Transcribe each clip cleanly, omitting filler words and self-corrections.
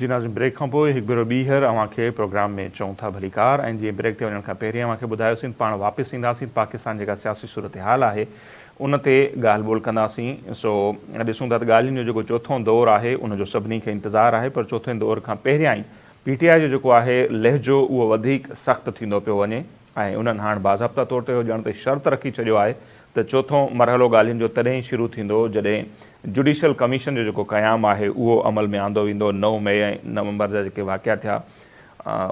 जी Nazim, break खां पोइ हिकु भेरो ॿीहर अव्हांखे प्रोग्राम में चऊं था भलीकार। ऐं जीअं ब्रेक ते वञण खां पहिरीं अव्हांखे ॿुधायोसीं पाण वापसि ईंदासीं, पाकिस्तान जेका सियासी सूरत हाल आहे उन ते ॻाल्हि ॿोल कंदासीं। सो ॾिसूं था त ॻाल्हियुनि जो जेको चोथों दौरु आहे उनजो सभिनी खे इंतज़ारु आहे, पर चोथे दौर खां पहिरियां ई PTI जो जेको आहे लहजो उहो वधीक सख़्तु थींदो पियो वञे ऐं उन्हनि हाणे बाज़ाब्ता तौर ते ॼण त शर्त रखी छॾियो आहे त चोथों मरहलो ॻाल्हियुनि जो तॾहिं ई शुरू थींदो जॾहिं जुडिशल कमीशन जो जेको क़याम आहे उहो अमल में आंदो वेंदो। 9 मई ऐं नवंबर जा जेके वाक़िया थिया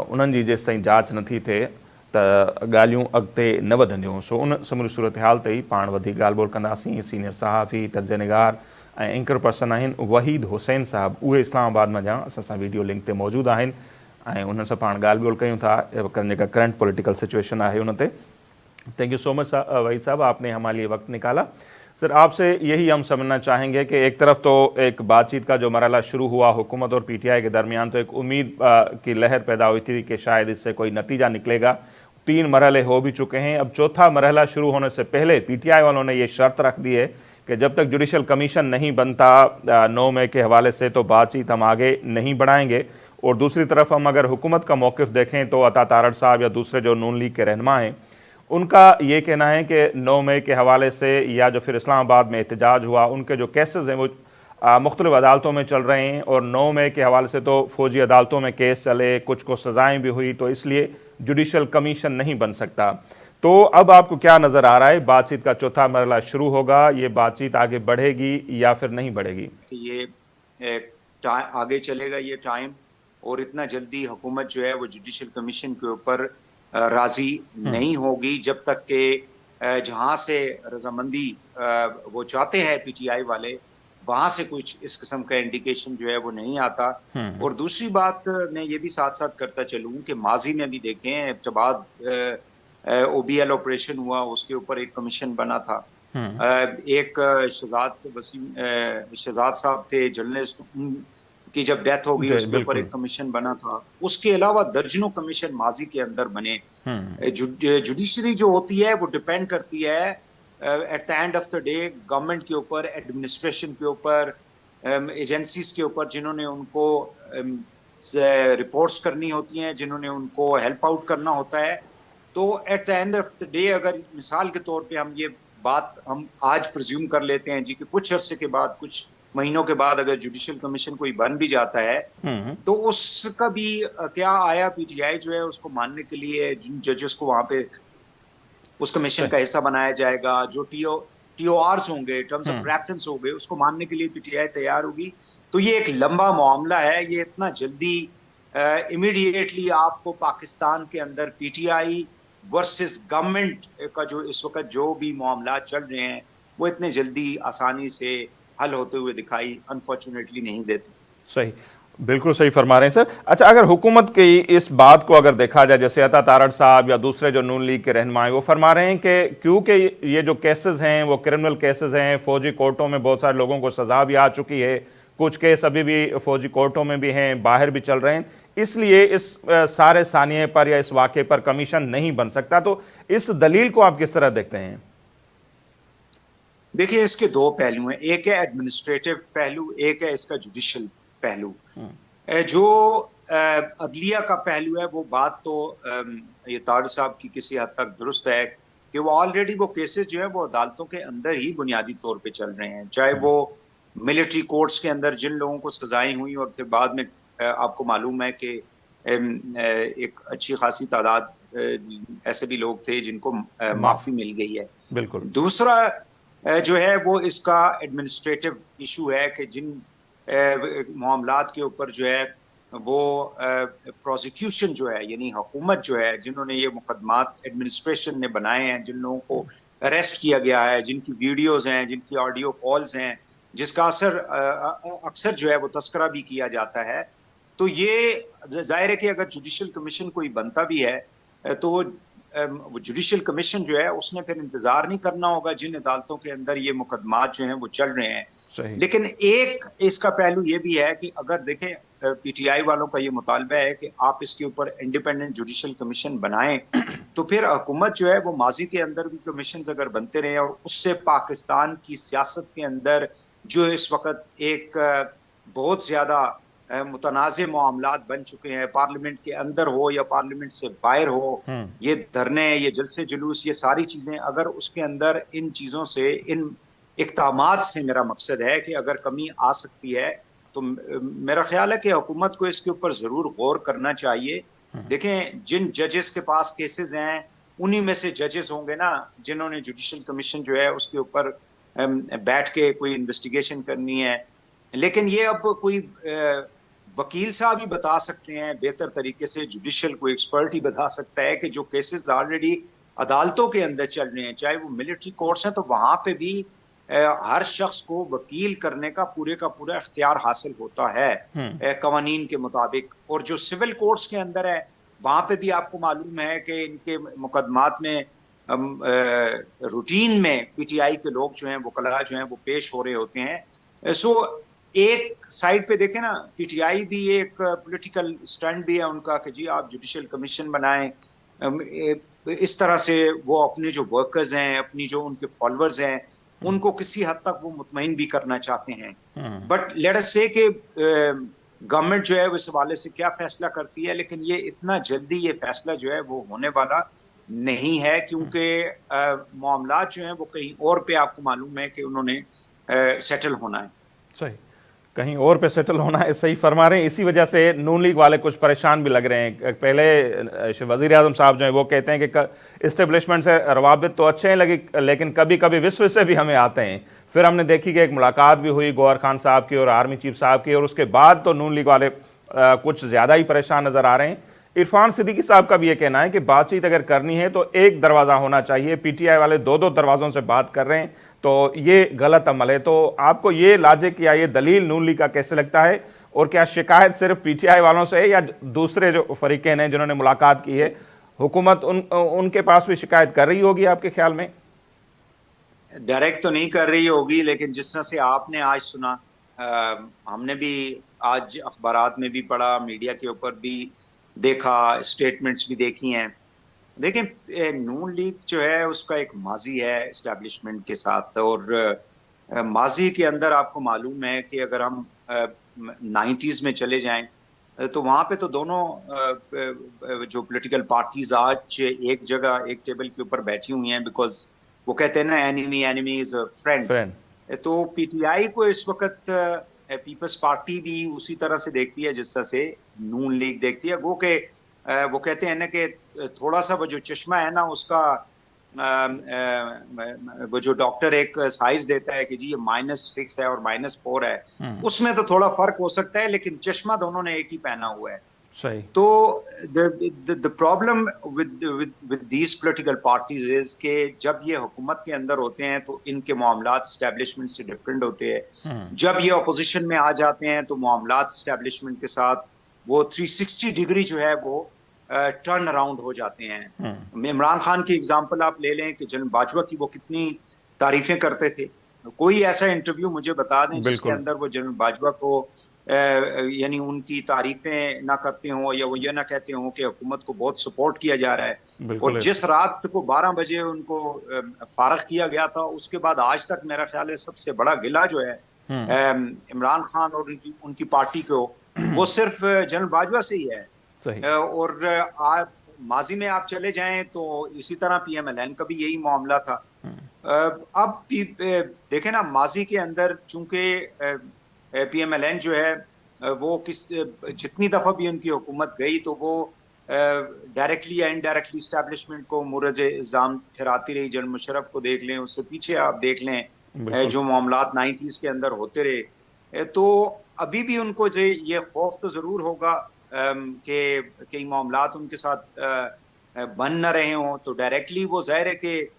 उन्हनि जी जेसि ताईं जांच नथी थिए त ॻाल्हियूं अॻिते न वधंदियूं। सो उन समूरी सूरत हाल ते ई पाण वधीक ॻाल्हि ॿोल कंदासीं। सीनियर सहाफ़ी, तर्जनिगार ऐं एंकर पर्सन आहिनि वहीद हुसैन साहब, उहे इस्लामाबाद में जा असां सां वीडियो लिंक ते मौजूदु आहिनि ऐं उन्हनि सां पाण ॻाल्हि ॿोल कयूं था जेका करंट पॉलिटिकल सिचुएशन आहे उन ते। Thank you so much Waheed साहब, आपने हमारे लिए वक्त निकाला। सर, आपसे यही हम समझना चाहेंगे कि एक तरफ तो एक बातचीत का जो मरहला शुरू हुआ हुकूमत और PTI के दरमियान, तो एक उम्मीद की लहर पैदा हुई थी कि शायद इससे कोई नतीजा निकलेगा। 3 मरहले हो भी चुके हैं, अब चौथा मरहला शुरू होने से पहले PTI वालों ने ये शर्त रख दी है कि जब तक जुडिशल कमीशन नहीं बनता 9 मई के हवाले से तो बातचीत हम आगे नहीं बढ़ाएंगे। और दूसरी तरफ हम अगर हुकूमत का मौक़िफ़ देखें तो अता तारड़ साहब या दूसरे जो नून लीग के रहनुमा हैं उनका ये कहना है कि 9 मई के हवाले से या जो फिर इस्लामाबाद में एहतजाज हुआ उनके जो केसेस हैं वो मुख्तलिफ अदालतों में चल रहे हैं और 9 मई के हवाले से तो फ़ौजी अदालतों में केस चले, कुछ को सज़ाएँ भी हुई, तो इसलिए जुडिशल कमीशन नहीं बन सकता। तो अब आपको क्या नज़र आ रहा है, बातचीत का चौथा मरहला शुरू होगा, ये बातचीत आगे बढ़ेगी या फिर नहीं बढ़ेगी? ये आगे चलेगा ये टाइम, और इतना जल्दी हुकूमत जो है वो जुडिशल कमीशन के ऊपर राजी नहीं होगी जब तक कि जहां से रजामंदी वो चाहते हैं PTI वाले, वहां से कुछ इस किस्म का इंडिकेशन जो है वो नहीं आता। और दूसरी बात मैं ये भी साथ साथ करता चलूं कि माजी में भी देखें जब बाद OBL ऑपरेशन हुआ उसके ऊपर एक कमीशन बना था। एक शहजाद साहब थे जर्नलिस्ट, की जब डेथ हो गई उसके ऊपर एक कमीशन बना था। उसके अलावा दर्जनों कमीशन माजी के अंदर बने। जुडिशरी जो होती है वो डिपेंड करती है at the end of the day government के ऊपर, एडमिनिस्ट्रेशन के ऊपर, एजेंसीज के ऊपर जिन्होंने उनको रिपोर्ट्स करनी होती हैं, जिन्होंने उनको हेल्प आउट करना होता है। तो at the end of the day अगर मिसाल के तौर पे हम ये बात हम आज प्रिज्यूम कर लेते हैं जी कि कुछ अरसे के बाद, कुछ महीनों के बाद अगर जुडिशल कमीशन कोई बन भी जाता है तो उसका भी क्या आया PTI जो है उसको मानने के लिए जिन जजेस को वहां पे उस कमीशन का हिस्सा बनाया जाएगा, जो TORs होंगे, टर्म्स ऑफ रेफरेंस होंगे, उसको मानने के लिए PTI तैयार होगी। तो ये एक लंबा मामला है, ये इतना जल्दी इमीडिएटली आपको पाकिस्तान के अंदर PTI वर्सेस गवर्नमेंट का जो इस वक्त जो भी मामला चल रहे हैं वो इतने जल्दी आसानी से हल होते हुए दिखाई अनफॉर्चुनेटली नहीं देते। सही, बिल्कुल सही फरमा रहे हैं सर। अच्छा, अगर हुकूमत की इस बात को अगर देखा जाए, जैसे अता तारड़ साहब या दूसरे जो नून लीग के रहनुमा हैं वो फरमा रहे हैं कि क्योंकि ये जो केसेस हैं वो क्रिमिनल केसेस हैं, फौजी कोर्टों में बहुत सारे लोगों को सजा भी आ चुकी है, कुछ केस अभी भी फौजी कोर्टों में भी हैं, बाहर भी चल रहे हैं, इसलिए इस सारे सानिए पर या इस वाक़े पर कमीशन नहीं बन सकता। तो इस दलील को आप किस तरह देखते हैं? देखिए, इसके दो पहलू हैं, एक है एडमिनिस्ट्रेटिव पहलू, एक है इसका जुडिशल पहलू। जो अदलिया का पहलू है वो बात तो ये तारड़ साहब की किसी हद तक दुरुस्त है कि वो ऑलरेडी वो केसेस जो है वो अदालतों के अंदर ही बुनियादी तौर पे चल रहे हैं, चाहे वो मिलिट्री कोर्ट्स के अंदर जिन लोगों को सजाएं हुई और फिर बाद में आपको मालूम है कि एक अच्छी खासी तादाद ऐसे भी लोग थे जिनको माफी मिल गई है। बिल्कुल। दूसरा जो है वो इसका एडमिनिस्ट्रेटिव इशू है कि जिन मामलात के ऊपर जो है वो प्रोसिक्यूशन जो है, यानी हुकूमत जो है, जिन्होंने ये मुकदमात एडमिनिस्ट्रेशन ने बनाए हैं, जिन लोगों को अरेस्ट किया गया है, जिनकी वीडियोस हैं, जिनकी ऑडियो कॉल्स हैं, जिसका असर अक्सर जो है वो तस्करा भी किया जाता है। तो ये जाहिर है कि अगर जुडिशल कमीशन कोई बनता भी है तो वो जुडिशल कमीशन जो है उसने फिर इंतजार नहीं करना होगा जिन अदालतों के अंदर ये मुकदमात जो हैं वो चल रहे हैं। लेकिन एक इसका पहलू ये भी है कि अगर देखें PTI वालों का ये मुतालबा है कि आप इसके ऊपर इंडिपेंडेंट जुडिशल कमीशन बनाएं, तो फिर हुकूमत जो है वो माजी के अंदर भी कमीशन अगर बनते रहे और उससे पाकिस्तान की सियासत के अंदर जो इस वक्त एक बहुत ज्यादा मुतनाज़ मामलात बन चुके हैं, पार्लियामेंट के अंदर हो या पार्लियामेंट से बाहर हो, ये धरने, ये जलसे जुलूस, ये सारी चीजें, अगर उसके अंदर इन चीजों से, इन इक़दामात से मेरा मकसद है कि अगर कमी आ सकती है तो मेरा ख्याल है कि हुकूमत को इसके ऊपर जरूर गौर करना चाहिए। देखें, जिन जजेस के पास केसेस हैं उन्हीं में से जजेस होंगे ना जिन्होंने जुडिशल कमीशन जो है उसके ऊपर बैठ के कोई इन्वेस्टिगेशन करनी है। लेकिन ये अब कोई वकील साहब ही बता सकते हैं बेहतर तरीके से, जुडिशल कोई एक्सपर्ट ही बता सकता है कि जो केसेस ऑलरेडी अदालतों के अंदर चल रहे हैं, चाहे वो मिलिट्री कोर्ट्स हैं, तो वहां पे भी हर शख्स को वकील करने का पूरा इख्तियार हासिल होता है कवानीन के मुताबिक। और जो सिविल कोर्ट्स के अंदर है वहां पे भी आपको मालूम है कि इनके मुकदमात में रूटीन में पीटीआई के लोग जो हैं, वकला जो हैं, वो पेश हो रहे होते हैं। सो एक साइड पे देखें ना, पीटीआई भी एक पॉलिटिकल स्टंट भी है उनका कि जी आप जुडिशल कमीशन बनाएं। इस तरह से वो अपने जो वर्कर्स हैं, अपनी जो उनके फॉलोअर्स हैं, उनको किसी हद तक वो मुतमईन भी करना चाहते हैं। बट लेट अस से कि गवर्नमेंट जो है वो इस हवाले से क्या फैसला करती है, लेकिन ये इतना जल्दी ये फैसला जो है वो होने वाला नहीं है, क्योंकि मामलात जो हैं वो कहीं और पे आपको मालूम है कि उन्होंने सेटल होना है। सही, कहीं और पे सेटल होना है, सही फरमा रहे हैं। इसी वजह से नून लीग वाले कुछ परेशान भी लग रहे हैं। पहले वज़ीर आज़म साहब जो हैं वो कहते हैं कि इस्टेब्लिशमेंट से रवाबित तो अच्छे हैं लेकिन कभी कभी विश्व से भी हमें आते हैं। फिर हमने देखी कि एक मुलाकात भी हुई गौहर खान साहब की और आर्मी चीफ साहब की, और उसके बाद तो नून लीग वाले कुछ ज़्यादा ही परेशान नज़र आ रहे हैं। इरफान सिद्दीकी साहब का भी ये कहना है कि बातचीत अगर करनी है तो एक दरवाज़ा होना चाहिए, पीटीआई वाले दो दो दरवाज़ों से बात कर रहे हैं, तो ये गलत अमल है। तो आपको ये लॉजिक या ये दलील नून लीग का कैसे लगता है, और क्या शिकायत सिर्फ पीटीआई वालों से है या दूसरे जो फरीकें हैं जिन्होंने मुलाकात की है, हुकूमत उनके पास भी शिकायत कर रही होगी आपके ख्याल में? डायरेक्ट तो नहीं कर रही होगी, लेकिन जिस तरह से आपने आज सुना, हमने भी आज अखबारात में भी पढ़ा, मीडिया के ऊपर भी देखा, स्टेटमेंट्स भी देखी हैं। देखिए, नून लीग जो है उसका एक माजी है एस्टेब्लिशमेंट के साथ, और माजी के अंदर आपको मालूम है कि अगर हम 90s में चले जाएं तो वहां पे तो दोनों जो पॉलिटिकल पार्टीज आज एक जगह एक टेबल के ऊपर बैठी हुई हैं, बिकॉज वो कहते हैं ना, enemy enemy is a friend. Friend. तो पीटीआई को इस वक्त पीपल्स पार्टी भी उसी तरह से देखती है जिस तरह से नून लीग देखती है। वो कहते हैं ना कि थोड़ा सा वो जो चश्मा है ना उसका, वो जो डॉक्टर एक साइज देता है कि जी ये -6 है और -4 है, उसमें तो थोड़ा फर्क हो सकता है, लेकिन चश्मा दोनों ने एक ही पहना हुआ है। सही। तो the problem with these political parties is के जब ये हुकूमत के अंदर होते हैं तो इनके मामलात एस्टेब्लिशमेंट से डिफरेंट होते हैं। जब ये अपोजिशन में आ जाते हैं तो मामलात एस्टेब्लिशमेंट के साथ वो 360 डिग्री जो है वो टर्न अराउंड हो जाते हैं। इमरान खान की एग्जांपल आप ले लें कि जनरल बाजवा की वो कितनी तारीफें करते थे। कोई ऐसा इंटरव्यू मुझे बता दें जिसके अंदर वो जनरल बाजवा को यानी उनकी तारीफें ना करते हों या वो ये ना कहते हों कि हुकूमत को बहुत सपोर्ट किया जा रहा है। और जिस रात को 12 बजे उनको फारग किया गया था, उसके बाद आज तक मेरा ख्याल है सबसे बड़ा गिला जो है इमरान खान और उनकी पार्टी को, वो सिर्फ जनरल बाजवा से ही है। और आप माजी में आप चले जाएं तो इसी तरह पीएमएलएन का भी यही मामला था। अब देखें ना, माजी के अंदर चूंकि पीएमएलएन जो है वो जितनी दफा भी उनकी हुकूमत गई तो वो डायरेक्टली या इनडायरेक्टली एस्टैब्लिशमेंट को मुरज इल्जाम ठहराती रही। जनरल मुशर्रफ को देख लें, उससे पीछे आप देख लें जो मामलात 90s के अंदर होते रहे, तो अभी भी उनको जो ये खौफ तो जरूर होगा कि कई मामलात उनके साथ बन न रहे हों, तो डायरेक्टली वो जाहिर है कि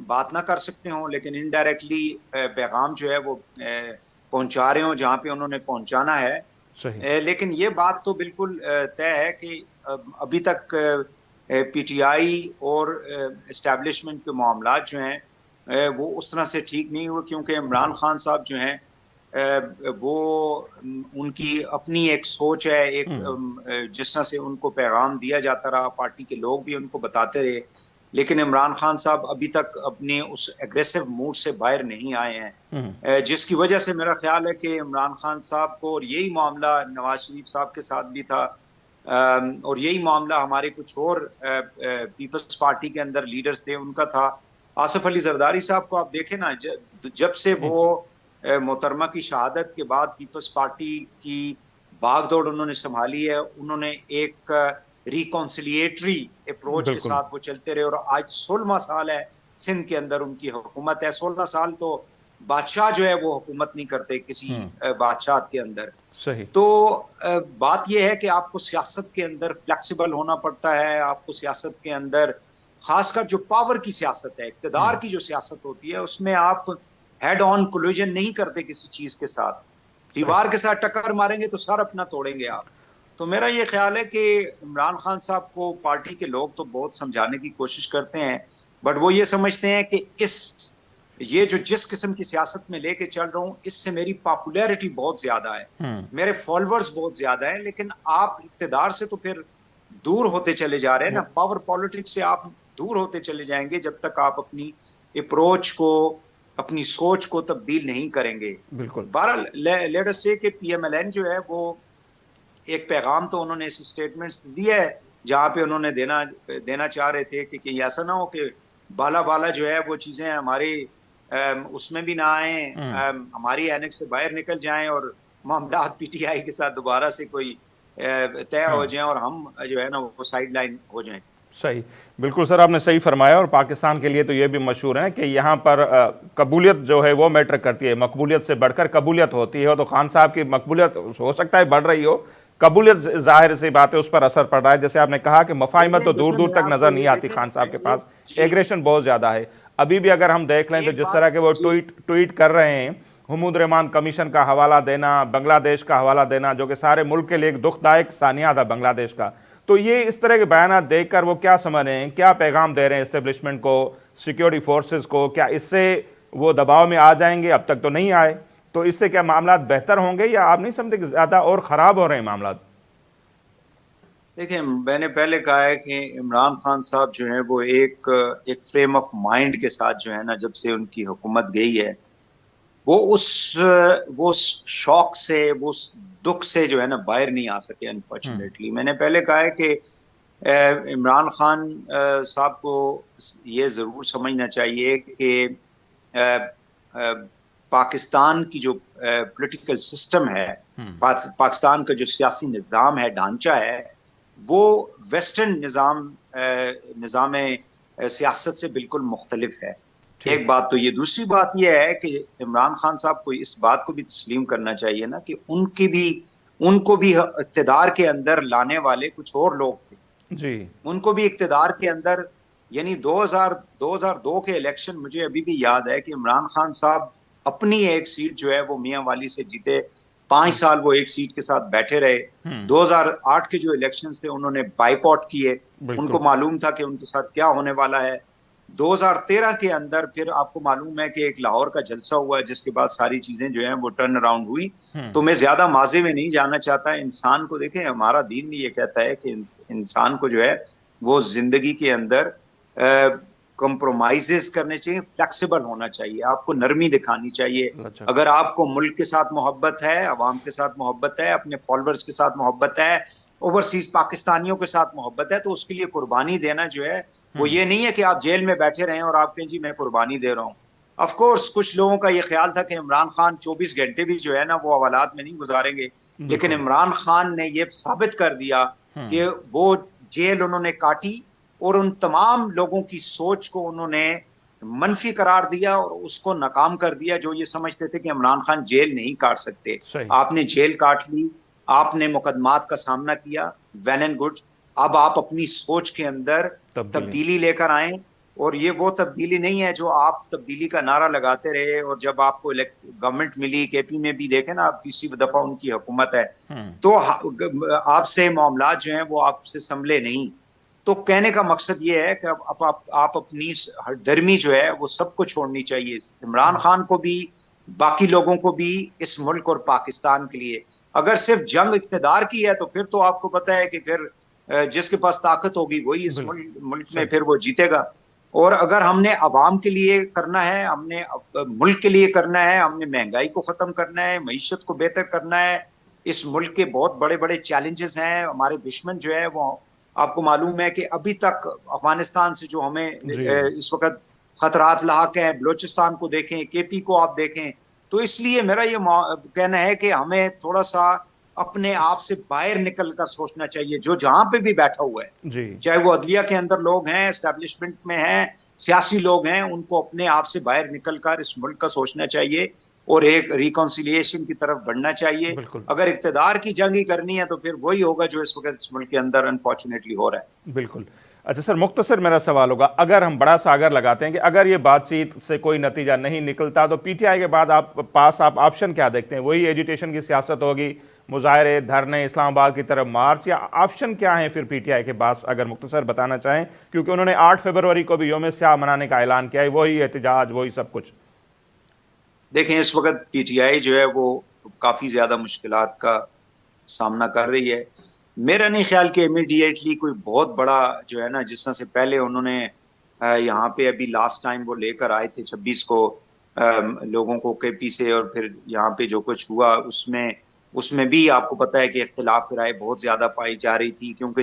बात ना कर सकते हों, लेकिन इनडायरेक्टली पैगाम जो है वो पहुंचा रहे हो जहां पे उन्होंने पहुंचाना है। लेकिन ये बात तो बिल्कुल तय है कि अभी तक पीटीआई और एस्टैब्लिशमेंट के मामलात जो हैं वो उस तरह से ठीक नहीं हुए, क्योंकि इमरान खान साहब जो हैं वो उनकी अपनी एक सोच है, एक जिस तरह से उनको पैगाम दिया जाता रहा, पार्टी के लोग भी उनको बताते रहे लेकिन इमरान खान साहब अभी तक अपने उस एग्रेसिव मूड से बाहर नहीं आए हैं, जिसकी वजह से मेरा ख्याल है कि इमरान खान साहब को, और यही मामला नवाज शरीफ साहब के साथ भी था, और यही मामला हमारे कुछ और पीपल्स पार्टी के अंदर लीडर्स थे उनका था। आसिफ अली जरदारी साहब को आप देखें ना, जब से वो मोहतरमा की शहादत के बाद पीपल्स पार्टी की भागदौड़ उन्होंने संभाली है, उन्होंने एक रिकॉन्सिलिएटरी अप्रोच के साथ वो चलते रहे, और आज 16वां साल है सिंध के अंदर उनकी हुकूमत है। 16 साल तो बादशाह जो है वो हुकूमत नहीं करते किसी बादशाह के अंदर। सही। तो बात यह है कि आपको सियासत के अंदर फ्लेक्सिबल होना पड़ता है, आपको सियासत के अंदर खासकर जो पावर की सियासत है, इक्तदार की जो सियासत होती है, उसमें आप हेड ऑन कोलिजन नहीं करते किसी चीज के साथ। दीवार के साथ टक्कर मारेंगे तो सर अपना तोड़ेंगे आप। तो मेरा ये ख्याल है कि इमरान खान साहब को पार्टी के लोग तो बहुत समझाने की कोशिश करते हैं, बट वो ये समझते हैं कि ये जो जिस किस्म की सियासत में लेके चल रहा हूँ, इससे मेरी पॉपुलैरिटी बहुत ज्यादा है, मेरे फॉलोअर्स बहुत ज्यादा है, लेकिन आप इक्तदार से तो फिर दूर होते चले जा रहे हैं ना, पावर पॉलिटिक्स से आप दूर होते चले जाएंगे जब तक आप अपनी अप्रोच को, अपनी सोच को तब्दील नहीं करेंगे। बिल्कुल। बहरहाल लेट अस से कि पीएमएलएन जो है वो एक पैगाम तो उन्होंने इस स्टेटमेंट्स दिया है जहां पे उन्होंने देना चाह रहे थे कि ऐसा ना हो कि बाला बाला जो है वो चीजें हमारे उसमें भी ना आए, हमारी एनेक्स से बाहर निकल जाएं और मामला पीटीआई के साथ दोबारा से कोई तय हो जाए और हम जो है ना वो साइड लाइन हो जाएं। सही, बिल्कुल सर, आपने सही फरमाया। और पाकिस्तान के लिए तो ये भी मशहूर है कि यहाँ पर कबूलियत जो है वो मैटर करती है, मकबूलियत से बढ़कर कबूलियत होती है। तो खान साहब की मकबूलियत हो सकता है बढ़ रही हो, कबूलियत जाहिर सी बात है उस पर असर पड़ रहा है। जैसे आपने कहा कि मफाहिमत तो दूर दूर तक नजर नहीं आती खान साहब के पास, एग्रेशन बहुत ज्यादा है। अभी भी अगर हम देख लें तो जिस तरह के वो ट्वीट कर रहे हैं, हुमूद रहमान कमीशन का हवाला देना, बांग्लादेश का हवाला देना, जो कि सारे मुल्क के लिए एक दुखदायक सानिया था बांग्लादेश का। तो ये इस तरह के बयान देखकर वो क्या समझ रहे हैं, क्या पैगाम दे रहे हैं एस्टेब्लिशमेंट को, सिक्योरिटी फोर्सेस को? क्या इससे वो दबाव में आ जाएंगे? अब तक तो नहीं आए, तो इससे क्या मामला बेहतर होंगे या आप नहीं समझते कि ज्यादा और खराब हो रहे हैं मामला? देखिए, मैंने पहले कहा है कि इमरान खान साहब जो है वो एक फ्रेम ऑफ माइंड के साथ जो है ना, जब से उनकी हुकूमत गई है, वो शौक से, वो दुख से जो है ना बाहर नहीं आ सके अनफॉर्चुनेटली। मैंने पहले कहा है कि इमरान खान साहब को ये जरूर समझना चाहिए कि पाकिस्तान की जो पॉलिटिकल सिस्टम है, पाकिस्तान का जो सियासी निज़ाम है, ढांचा है, वो वेस्टर्न निज़ाम सियासत से बिल्कुल मुख्तलिफ है। एक बात तो ये, दूसरी बात ये है कि इमरान खान साहब को इस बात को भी तस्लीम करना चाहिए ना कि उनको भी इक़्तिदार के अंदर लाने वाले कुछ और लोग थे जी। उनको भी इक़्तिदार के अंदर, यानी 2002 के इलेक्शन मुझे अभी भी याद है कि इमरान खान साहब अपनी एक सीट जो है वो मियां वाली से जीते, 5 साल वो एक सीट के साथ बैठे रहे। 2008 के जो इलेक्शंस थे उन्होंने बाइकआउट किए, उनको मालूम था कि उनके साथ क्या होने वाला है। 2013 के अंदर फिर आपको मालूम है कि एक लाहौर का जलसा हुआ, जिसके बाद सारी चीजें जो हैं वो टर्न अराउंड हुई। तो मैं ज्यादा माजे में नहीं जाना चाहता। इंसान को देखें, हमारा दीन भी ये कहता है कि इंसान को जो है वो जिंदगी के अंदर कंप्रोमाइजेस करने चाहिए, फ्लेक्सिबल होना चाहिए, आपको नरमी दिखानी चाहिए। अगर आपको मुल्क के साथ मोहब्बत है, अवाम के साथ मोहब्बत है, अपने फॉलोअर्स के साथ मोहब्बत है, ओवरसीज पाकिस्तानियों के साथ मोहब्बत है, तो उसके लिए कुर्बानी देना जो है वो ये नहीं है कि आप जेल में बैठे रहें और आप कहें जी मैं कुर्बानी दे रहा हूँ। ऑफ कोर्स कुछ लोगों का ये ख्याल था कि इमरान खान 24 घंटे भी जो है ना वो हवालात में नहीं गुजारेंगे, लेकिन इमरान खान ने ये साबित कर दिया कि वो जेल उन्होंने काटी और उन तमाम लोगों की सोच को उन्होंने मनफी करार दिया और उसको नाकाम कर दिया जो ये समझते थे कि इमरान खान जेल नहीं काट सकते। आपने जेल काट ली, आपने मुकदमात का सामना किया, वेल एंड गुड। अब आप अपनी सोच के अंदर तब्दीली लेकर आए, और ये वो तब्दीली नहीं है जो आप तब्दीली का नारा लगाते रहे और जब आपको गवर्नमेंट मिली, केपी में भी देखे ना, आप तीसरी दफा उनकी हुकूमत है, तो आपसे मामला जो है वो आपसे संभले नहीं। तो कहने का मकसद ये है कि आप अपनी हरदर्मी जो है वो सबको छोड़नी चाहिए, इमरान खान को भी, बाकी लोगों को भी, इस मुल्क और पाकिस्तान के लिए। अगर सिर्फ जंग इक़्तिदार की है तो फिर तो आपको पता है कि फिर जिसके पास ताकत होगी वही इस मुल्क में फिर वो जीतेगा। और अगर हमने अवाम के लिए करना है, हमने मुल्क के लिए करना है, हमने महंगाई को खत्म करना है, मईशत को बेहतर करना है। इस मुल्क के बहुत बड़े बड़े चैलेंजेस हैं। हमारे दुश्मन जो है वो, आपको मालूम है कि अभी तक अफगानिस्तान से जो हमें जी इस वक्त खतरात लाक हैं, बलोचिस्तान को देखें, केपी को आप देखें। तो इसलिए मेरा ये कहना है कि हमें थोड़ा सा अपने आप से बाहर निकल कर सोचना चाहिए। जो जहां पे भी बैठा हुआ है, जी चाहे वो अदलिया के अंदर लोग हैं, एस्टेब्लिशमेंट में हैं, सियासी लोग हैं, उनको अपने आप से बाहर निकलकर इस मुल्क का सोचना चाहिए और एक रिकॉन्सिलिएशन की तरफ बढ़ना चाहिए। बिल्कुल अगर इक्तदार की जंग ही करनी है तो फिर वही होगा जो इस वक्त इस मुल्क के अंदर अनफॉर्चुनेटली हो रहा है। बिल्कुल। अच्छा सर, मुख्तसर मेरा सवाल होगा, अगर हम बड़ा सागर लगाते हैं कि अगर ये बातचीत से कोई नतीजा नहीं निकलता तो पीटीआई के बाद आप ऑप्शन क्या देखते हैं? वही एजिटेशन की सियासत होगी, मुजाहरे, धरने, इस्लामाबाद की तरफ मार्च, या ऑप्शन क्या है फिर पीटीआई के पास, अगर मुख्तसर बताना चाहें? क्योंकि उन्होंने 8 फरवरी को भी यौम स्याह मनाने का ऐलान किया है, वही एहतजाज, वही सब कुछ। देखें, इस वक्त पीटीआई जो है वो काफी ज्यादा मुश्किलात का सामना कर रही है। मेरा नहीं ख्याल कि इमीडिएटली कोई बहुत बड़ा जो है ना, जिस तरह से पहले उन्होंने यहाँ पे अभी लास्ट टाइम वो लेकर आए थे 26 को लोगों को केपी से, और फिर यहाँ पे जो कुछ हुआ उसमें उसमें भी आपको पता है कि इख्तिलाफ राय बहुत ज्यादा पाई जा रही थी, क्योंकि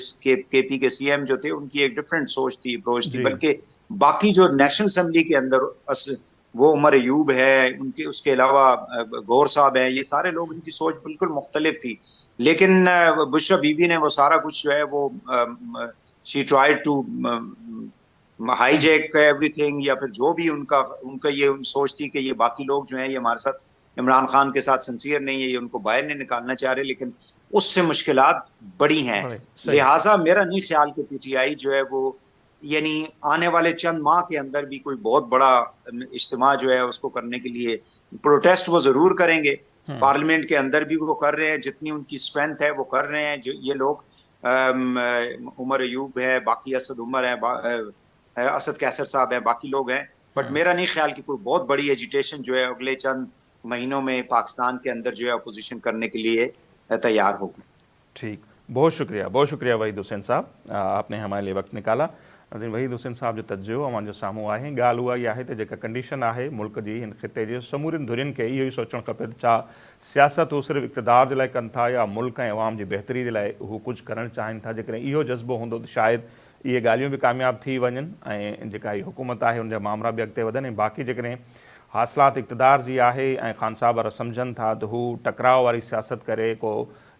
केपी के सीएम जो थे उनकी एक डिफरेंट सोच थी, अप्रोच थी। जी बल्कि बाकी जो नेशनल असेंबली के अंदर वो उमर अयूब है, उनके उसके अलावा गौर साहब है, ये सारे लोग, इनकी सोच बिल्कुल मुख्तलिफ थी। लेकिन बुशरा बीबी ने वो सारा कुछ जो है वो she tried to hijack everything, या फिर जो भी उनका उनका ये सोच थी कि ये बाकी लोग जो हैं ये हमारे साथ, इमरान खान के साथ सिंसियर नहीं है, ये उनको बाहर नहीं निकालना चाह रहे। लेकिन उससे मुश्किलात बड़ी हैं। बड़े सही। लिहाजा मेरा नहीं ख्याल कि पीटीआई जो है वो, यानी आने वाले चंद माह के अंदर भी कोई बहुत बड़ा इज्तिमा जो है उसको करने के लिए, प्रोटेस्ट वो जरूर करेंगे। पार्लियामेंट के अंदर भी वो कर रहे हैं, जितनी उनकी स्ट्रेंथ है वो कर रहे हैं। जो ये लोग उमर अयूब है, बाकी असद उमर है, असद कैसर साहब है, बाकी लोग हैं। बट मेरा नहीं ख्याल कि कोई बहुत बड़ी एजिटेशन जो है अगले चंद महीनों में पाकिस्तान के अंदर जो है अपोजिशन करने के लिए तैयार होगी। ठीक, बहुत शुक्रिया वहीद हुसैन साहब, आपने हमारे लिए वक्त निकाला। वहीद हुसैन साहब जो तजियो अवां जो साम्हूं आहे, ॻाल्हि उहा ई आहे त जेका कंडीशन आहे मुल्क जी, हिन ख़िते जे समूरनि धुरियुनि खे इहो ई सोचणु खपे त छा सियासत हू सिर्फ़ु इक़्तिदार जे लाइ कनि था या मुल्क ऐं अवाम जी बहितरी जे लाइ हू कुझु करणु चाहिनि था। जेकॾहिं इहो जज़्बो हूंदो त शायदि इहे ॻाल्हियूं बि कामयाबु थी वञनि ऐं जेका हीअ हुकूमत आहे उनजा मामला बि अॻिते वधनि। ऐं बाक़ी जेकॾहिं हासिलात इक़्तिदार जी आहे ऐं ख़ान साहब वारा सम्झनि था त हू टकराव वारी सियासत करे को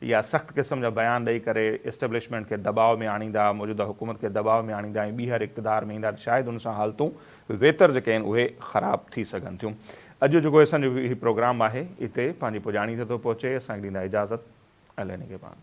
या सख़्त क़िस्म जा बयान ॾेई करे इस्टेब्लिशमेंट खे दबाव में आणींदा, मौजूदा हुकूमत खे दबाव में आणींदा ऐं ॿीहर इक़्तिदार में ईंदा, त शायदि उन सां हालतूं वेतर जेके आहिनि उहे ख़राबु थी सघनि थियूं। अॼु जेको असांजो हीउ प्रोग्राम आहे हिते पंहिंजी पुॼाणी ते थो पहुचे। असांखे ॾींदा इजाज़त। अलाह निगहबान।